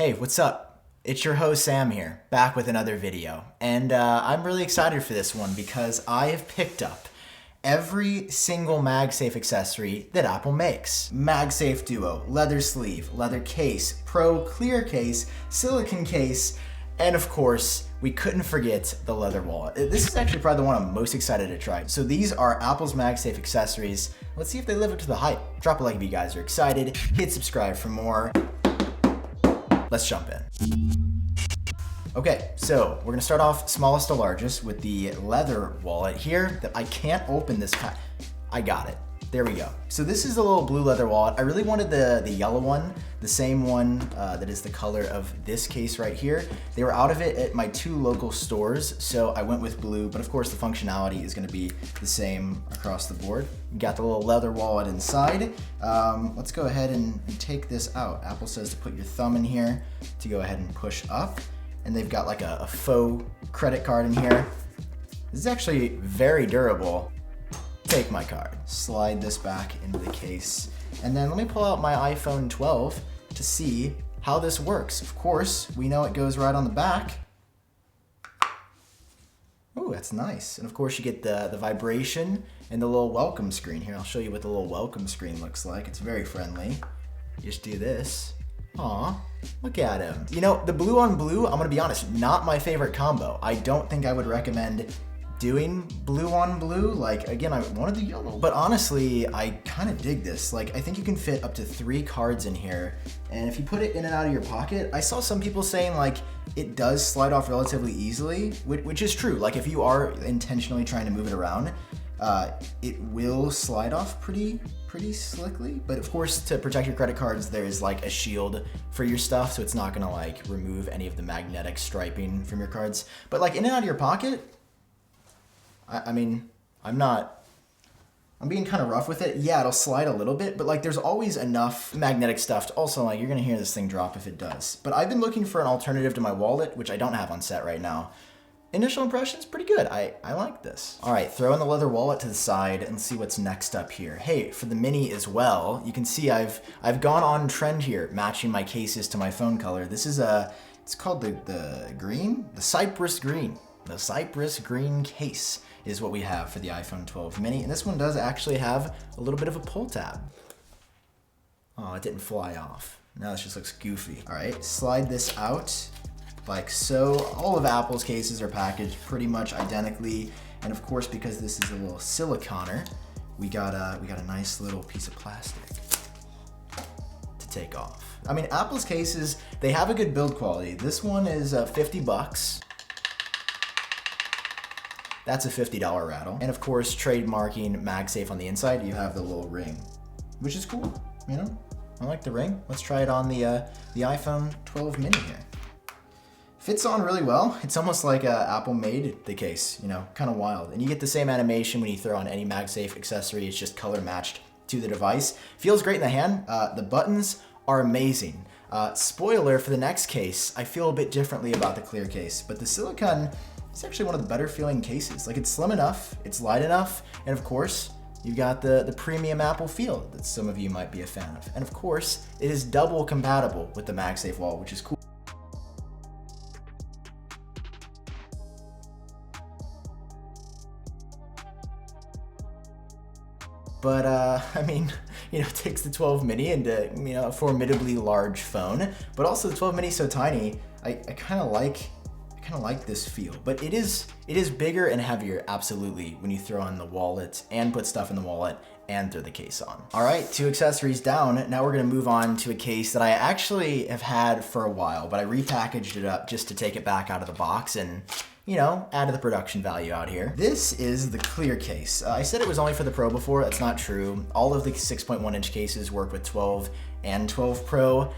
Hey, what's up? It's your host Sam here, back with another video. And I'm really excited for this one because I have picked up every single MagSafe accessory that Apple makes. MagSafe Duo, leather sleeve, leather case, Pro clear case, silicone case, and of course, we couldn't forget the leather wallet. This is actually probably the one I'm most excited to try. So these are Apple's MagSafe accessories. Let's see if they live up to the hype. Drop a like if you guys are excited. Hit subscribe for more. Let's jump in. Okay, so we're gonna start off smallest to largest with the leather wallet here that I can't open this pack. I got it. There we go. So this is a little blue leather wallet. I really wanted the yellow one, the same one that is the color of this case right here. They were out of it at my two local stores, so I went with blue, but of course the functionality is gonna be the same across the board. You got the little leather wallet inside. Let's go ahead and take this out. Apple says to put your thumb in here to go ahead and push up. And they've got like a faux credit card in here. This is actually very durable. Take my card. Slide this back into the case. And then let me pull out my iPhone 12 to see how this works. Of course, we know it goes right on the back. Oh, that's nice. And of course you get the vibration and the little welcome screen here. I'll show you what the little welcome screen looks like. It's very friendly. You just do this. Aw, look at him. You know, the blue on blue, I'm gonna be honest, not my favorite combo. I don't think I would recommend doing blue on blue. Like, again, I wanted the yellow. But honestly, I kind of dig this. Like, I think you can fit up to 3 cards in here. And if you put it in and out of your pocket, I saw some people saying like, it does slide off relatively easily, which is true. Like, if you are intentionally trying to move it around, it will slide off pretty slickly. But of course, to protect your credit cards, there's like a shield for your stuff, so it's not gonna like remove any of the magnetic striping from your cards. But like in and out of your pocket, I mean, I'm being kind of rough with it. Yeah, it'll slide a little bit, but like there's always enough magnetic stuff to also, like, you're gonna hear this thing drop if it does. But I've been looking for an alternative to my wallet, which I don't have on set right now. Initial impressions, pretty good. I like this. All right, throw in the leather wallet to the side and see what's next up here. Hey, for the mini as well, you can see I've gone on trend here, matching my cases to my phone color. This is it's called the green, the Cypress green. The Cypress green case is what we have for the iPhone 12 mini. And this one does actually have a little bit of a pull tab. Oh, it didn't fly off. Now this just looks goofy. All right, slide this out like so. All of Apple's cases are packaged pretty much identically. And of course, because this is a little siliconer, we got a nice little piece of plastic to take off. I mean, Apple's cases, they have a good build quality. This one is 50 bucks. That's a $50 rattle. And of course, trademarking MagSafe on the inside, you have the little ring, which is cool, you know? I like the ring. Let's try it on the iPhone 12 mini here. Fits on really well. It's almost like Apple made the case, you know, kind of wild. And you get the same animation when you throw on any MagSafe accessory. It's just color matched to the device. Feels great in the hand. The buttons are amazing. Spoiler for the next case, I feel a bit differently about the clear case, but the silicone, it's actually one of the better feeling cases. Like, it's slim enough, it's light enough, and of course, you got the premium Apple feel that some of you might be a fan of. And of course, it is double compatible with the MagSafe wallet, which is cool. But I mean, you know, it takes the 12 mini into, you know, a formidably large phone, but also the 12 mini is so tiny, I kind of like this feel. But it is bigger and heavier, absolutely, when you throw on the wallet and put stuff in the wallet and throw the case on. All right, 2 accessories down. Now we're gonna move on to a case that I actually have had for a while, but I repackaged it up just to take it back out of the box and, you know, add to the production value out here. This is the clear case. I said it was only for the Pro before. That's not true. All of the 6.1 inch cases work with 12 and 12 Pro,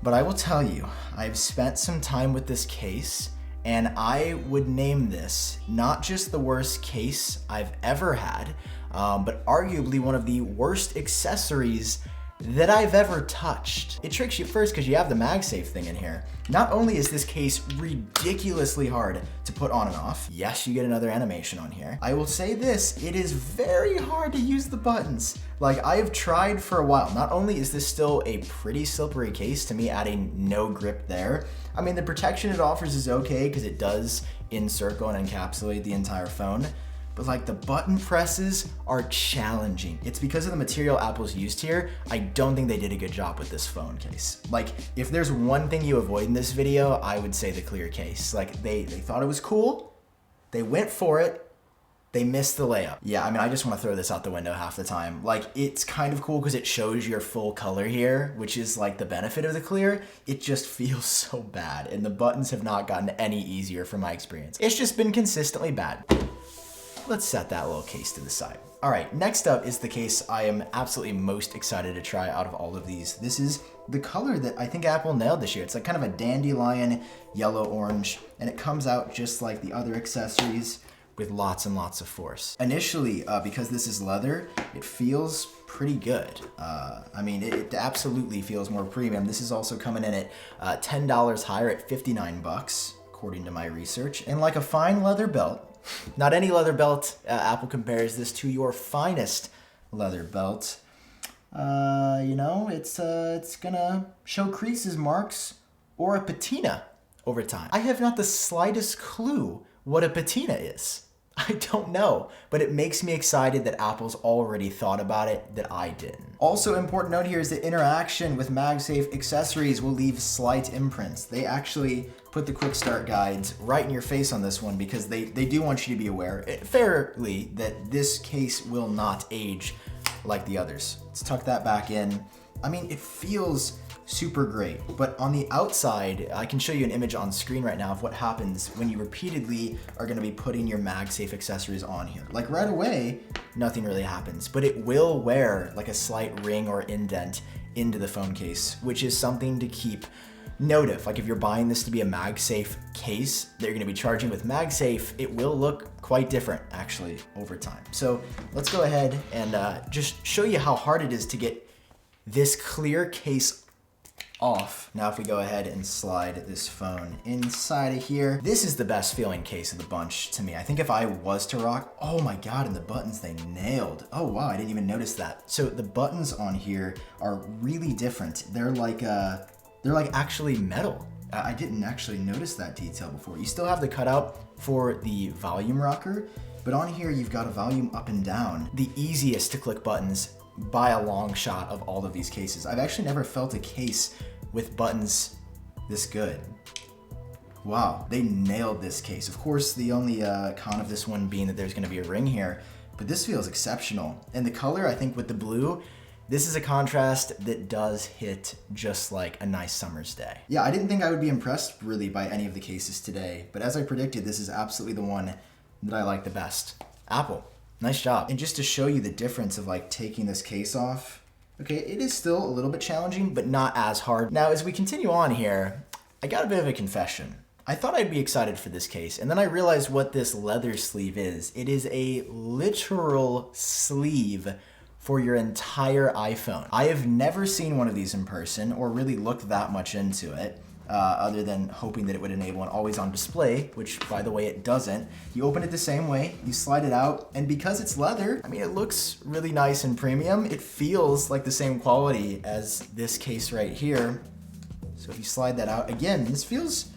but I will tell you, I've spent some time with this case, and I would name this not just the worst case I've ever had, but arguably one of the worst accessories that I've ever touched. It tricks you first because you have the MagSafe thing in here. Not only is this case ridiculously hard to put on and off, yes, you get another animation on here. I will say this, it is very hard to use the buttons. Like, I have tried for a while. Not only is this still a pretty slippery case, to me adding no grip there. I mean, the protection it offers is okay because it does encircle and encapsulate the entire phone. But like, the button presses are challenging. It's because of the material Apple's used here. I don't think they did a good job with this phone case. Like, if there's one thing you avoid in this video, I would say the clear case. Like, they thought it was cool, they went for it, they missed the layup. Yeah, I mean, I just want to throw this out the window half the time. Like, it's kind of cool because it shows your full color here, which is like the benefit of the clear. It just feels so bad, and the buttons have not gotten any easier from my experience. It's just been consistently bad. Let's set that little case to the side. All right, next up is the case I am absolutely most excited to try out of all of these. This is the color that I think Apple nailed this year. It's like kind of a dandelion yellow orange, and it comes out just like the other accessories with lots and lots of force. Initially, because this is leather, it feels pretty good. I mean, it absolutely feels more premium. This is also coming in at $10 higher at 59 bucks, according to my research. And like a fine leather belt, not any leather belt, Apple compares this to your finest leather belt. You know, it's gonna show creases marks or a patina over time. I have not the slightest clue what a patina is. I don't know, but it makes me excited that Apple's already thought about it that I didn't. Also, important note here is that interaction with MagSafe accessories will leave slight imprints. They actually put the quick start guides right in your face on this one because they do want you to be aware, fairly, that this case will not age like the others. Let's tuck that back in. I mean, it feels super great, but on the outside, I can show you an image on screen right now of what happens when you repeatedly are gonna be putting your MagSafe accessories on here. Like right away, nothing really happens, but it will wear like a slight ring or indent into the phone case, which is something to keep note of. Like if you're buying this to be a MagSafe case that you're gonna be charging with MagSafe, it will look quite different actually over time. So let's go ahead and just show you how hard it is to get this clear case off. Now if we go ahead and slide this phone inside of here, this is the best feeling case of the bunch to me. I think if I was to rock, oh my God, and the buttons they nailed. Oh wow, I didn't even notice that. So the buttons on here are really different. They're like actually metal. I didn't actually notice that detail before. You still have the cutout for the volume rocker, but on here you've got a volume up and down. The easiest to click buttons by a long shot of all of these cases. I've actually never felt a case with buttons this good. Wow, they nailed this case. Of course, the only con of this one being that there's gonna be a ring here, but this feels exceptional. And the color, I think with the blue, this is a contrast that does hit just like a nice summer's day. Yeah, I didn't think I would be impressed really by any of the cases today, but as I predicted, this is absolutely the one that I like the best. Apple, nice job. And just to show you the difference of like taking this case off, okay, it is still a little bit challenging, but not as hard. Now, as we continue on here, I got a bit of a confession. I thought I'd be excited for this case, and then I realized what this leather sleeve is. It is a literal sleeve for your entire iPhone. I have never seen one of these in person or really looked that much into it, other than hoping that it would enable an always-on display, which, by the way, it doesn't. You open it the same way, you slide it out, and because it's leather, I mean, it looks really nice and premium. It feels like the same quality as this case right here. So if you slide that out, again, this feels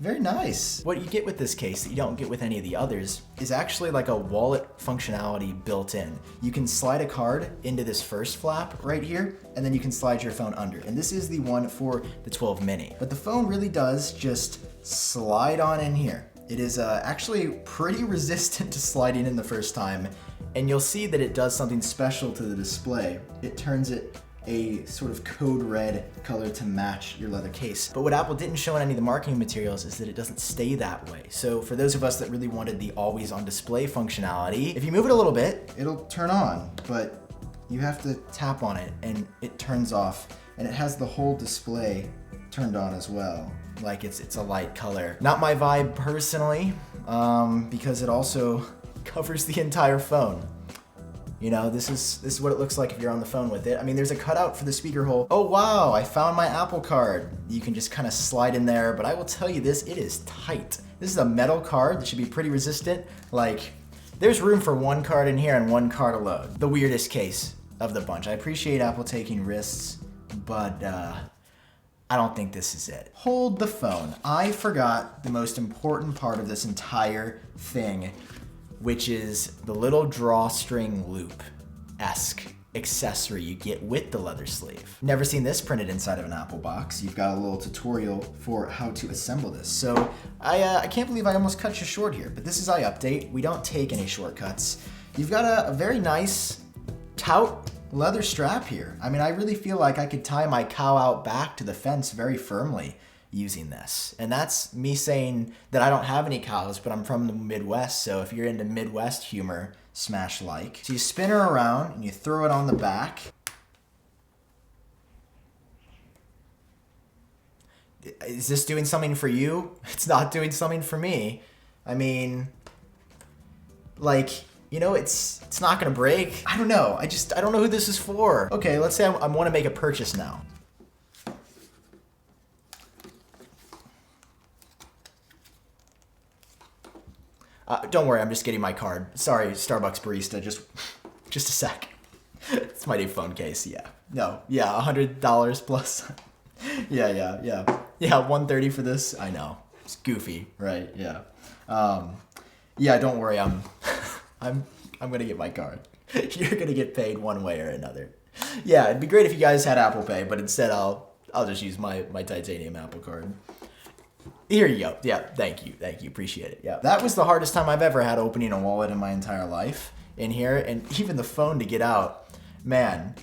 very nice. What you get with this case that you don't get with any of the others is actually like a wallet functionality built in. You can slide a card into this first flap right here, and then you can slide your phone under. And this is the one for the 12 mini. But the phone really does just slide on in here. It is actually pretty resistant to sliding in the first time, and you'll see that it does something special to the display. It turns it a sort of code red color to match your leather case. But what Apple didn't show in any of the marketing materials is that it doesn't stay that way. So for those of us that really wanted the always on display functionality, if you move it a little bit, it'll turn on, but you have to tap on it and it turns off, and it has the whole display turned on as well. Like it's a light color. Not my vibe personally, because it also covers the entire phone. You know, this is what it looks like if you're on the phone with it. I mean, there's a cutout for the speaker hole. Oh wow, I found my Apple card. You can just kind of slide in there, but I will tell you this, it is tight. This is a metal card that should be pretty resistant. Like, there's room for one card in here and one card alone. The weirdest case of the bunch. I appreciate Apple taking risks, but I don't think this is it. Hold the phone. I forgot the most important part of this entire thing, which is the little drawstring loop-esque accessory you get with the leather sleeve. Never seen this printed inside of an Apple box. You've got a little tutorial for how to assemble this. So I can't believe I almost cut you short here, but this is iupdate. We don't take any shortcuts. You've got a very nice tout leather strap here. I mean, I really feel like I could tie my cow out back to the fence very firmly using this. And that's me saying that I don't have any cows, but I'm from the Midwest, so if you're into Midwest humor, smash like. So you spin her around and you throw it on the back. Is this doing something for you? It's not doing something for me. I mean, like, you know, it's not gonna break. I don't know. I don't know who this is for. Okay, let's say I wanna make a purchase now. Don't worry, I'm just getting my card. Sorry, Starbucks barista, just a sec. It's my new phone case, yeah. No, yeah, $100 plus. Yeah, $130 for this. I know, it's goofy, right? Yeah, yeah. Don't worry, I'm gonna get my card. You're gonna get paid one way or another. Yeah, it'd be great if you guys had Apple Pay, but instead I'll just use my titanium Apple card. Here you go. Yeah, thank you, appreciate it. Yeah, that was the hardest time I've ever had opening a wallet in my entire life in here, and even the phone to get out. Man,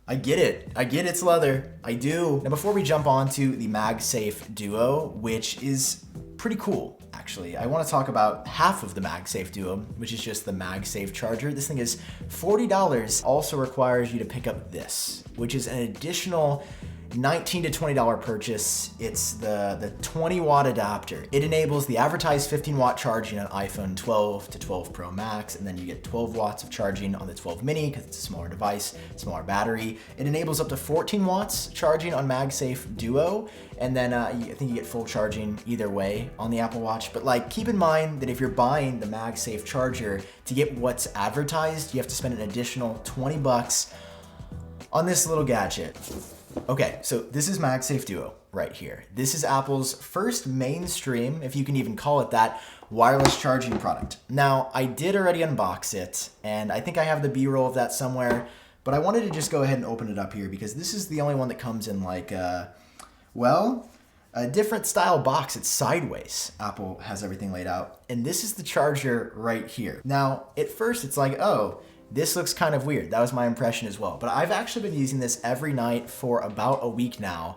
I get it. It's leather. I do. Now, before we jump on to the MagSafe Duo, which is pretty cool, actually, I want to talk about half of the MagSafe Duo, which is just the MagSafe charger. This thing is $40. Also requires you to pick up this, which is an additional $19 to $20 purchase. It's the 20 watt adapter. It enables the advertised 15 watt charging on iPhone 12 to 12 Pro Max, and then you get 12 watts of charging on the 12 mini because it's a smaller device, smaller battery. It enables up to 14 watts charging on MagSafe Duo, and then I think you get full charging either way on the Apple Watch. But like, keep in mind that if you're buying the MagSafe charger, to get what's advertised, you have to spend an additional 20 bucks on this little gadget. Okay, so this is MagSafe Duo right here. This is Apple's first mainstream, if you can even call it that, wireless charging product. Now, I did already unbox it, and I think I have the B-roll of that somewhere, but I wanted to just go ahead and open it up here because this is the only one that comes in like, well, a different style box. It's sideways. Apple has everything laid out, and this is the charger right here. Now, at first it's like, oh, this looks kind of weird. That was my impression as well. But I've actually been using this every night for about a week now.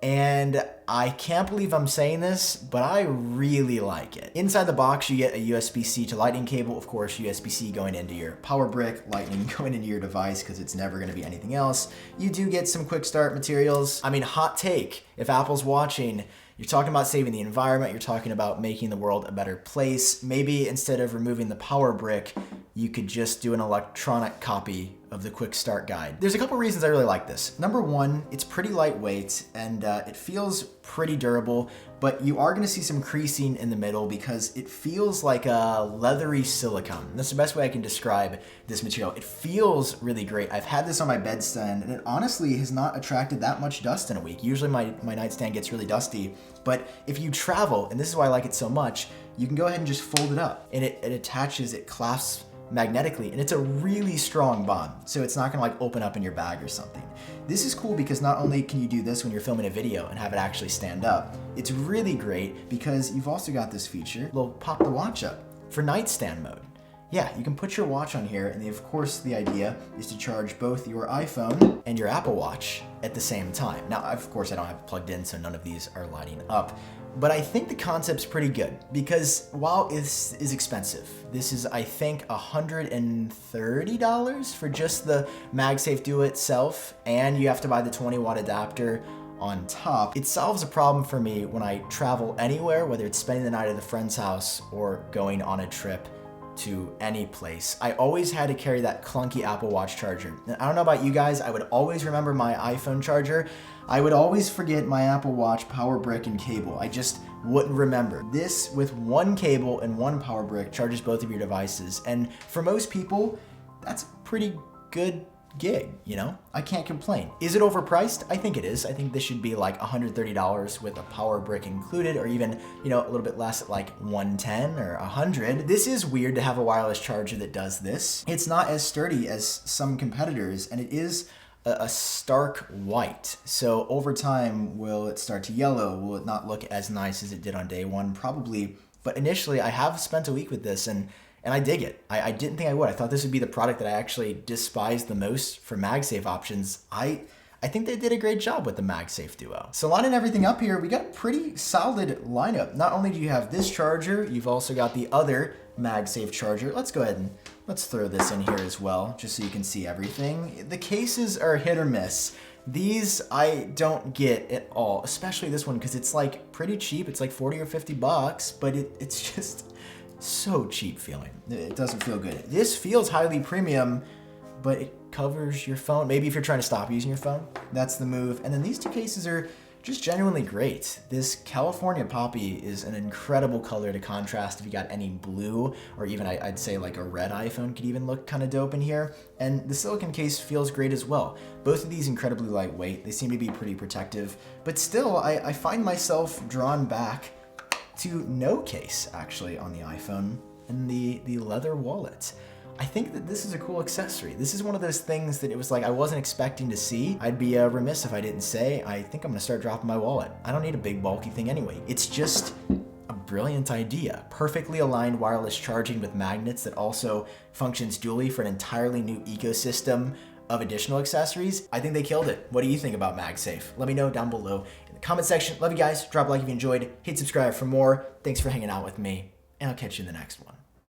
And I can't believe I'm saying this, but I really like it. Inside the box, you get a USB-C to lightning cable. Of course, USB-C going into your power brick, lightning going into your device because it's never gonna be anything else. You do get some quick start materials. I mean, hot take, if Apple's watching, you're talking about saving the environment, you're talking about making the world a better place. Maybe instead of removing the power brick, you could just do an electronic copy of the quick start guide. There's a couple reasons I really like this. Number one, it's pretty lightweight and it feels pretty durable, but you are gonna see some creasing in the middle because it feels like a leathery silicone. That's the best way I can describe this material. It feels really great. I've had this on my bedstand and it honestly has not attracted that much dust in a week. Usually my nightstand gets really dusty, but if you travel, and this is why I like it so much, you can go ahead and just fold it up and it attaches, it clasps magnetically, and it's a really strong bond, so it's not gonna like open up in your bag or something. This is cool because not only can you do this when you're filming a video and have it actually stand up, it's really great because you've also got this feature, it'll pop the watch up for nightstand mode. Yeah, you can put your watch on here, and of course the idea is to charge both your iPhone and your Apple Watch at the same time. Now, of course I don't have it plugged in, so none of these are lighting up. But I think the concept's pretty good because while this is expensive, this is, I think, $130 for just the MagSafe Duo itself, and you have to buy the 20 watt adapter on top. It solves a problem for me when I travel anywhere, whether it's spending the night at a friend's house or going on a trip to any place. I always had to carry that clunky Apple Watch charger. And I don't know about you guys, I would always remember my iPhone charger. I would always forget my Apple Watch power brick and cable. I just wouldn't remember. This, with one cable and one power brick, charges both of your devices. And for most people, that's a pretty good gig, you know? I can't complain. Is it overpriced? I think it is. I think this should be like $130 with a power brick included, or even, you know, a little bit less at like $110 or $100. This is weird to have a wireless charger that does this. It's not as sturdy as some competitors, and it is a stark white. So over time, will it start to yellow? Will it not look as nice as it did on day one? Probably. But initially, I have spent a week with this, and I dig it. I didn't think I would. I thought this would be the product that I actually despised the most for MagSafe options. I think they did a great job with the MagSafe Duo. So lining everything up here, we got a pretty solid lineup. Not only do you have this charger, you've also got the other MagSafe charger. Let's go ahead and let's throw this in here as well, just so you can see everything. The cases are hit or miss. These I don't get at all, especially this one, because it's like pretty cheap. It's like 40 or 50 bucks, but it's just so cheap feeling. It doesn't feel good. This feels highly premium, but it covers your phone. Maybe if you're trying to stop using your phone, that's the move. And then these two cases are just genuinely great. This California Poppy is an incredible color to contrast if you got any blue, or even I'd say like a red iPhone could even look kind of dope in here. And the silicone case feels great as well. Both of these incredibly lightweight. They seem to be pretty protective, but still I find myself drawn back to no case actually on the iPhone, and the leather wallet. I think that this is a cool accessory. This is one of those things that it was like I wasn't expecting to see. I'd be remiss if I didn't say, I think I'm gonna start dropping my wallet. I don't need a big bulky thing anyway. It's just a brilliant idea. Perfectly aligned wireless charging with magnets that also functions dually for an entirely new ecosystem of additional accessories. I think they killed it. What do you think about MagSafe? Let me know down below in the comment section. Love you guys. Drop a like if you enjoyed. Hit subscribe for more. Thanks for hanging out with me, and I'll catch you in the next one.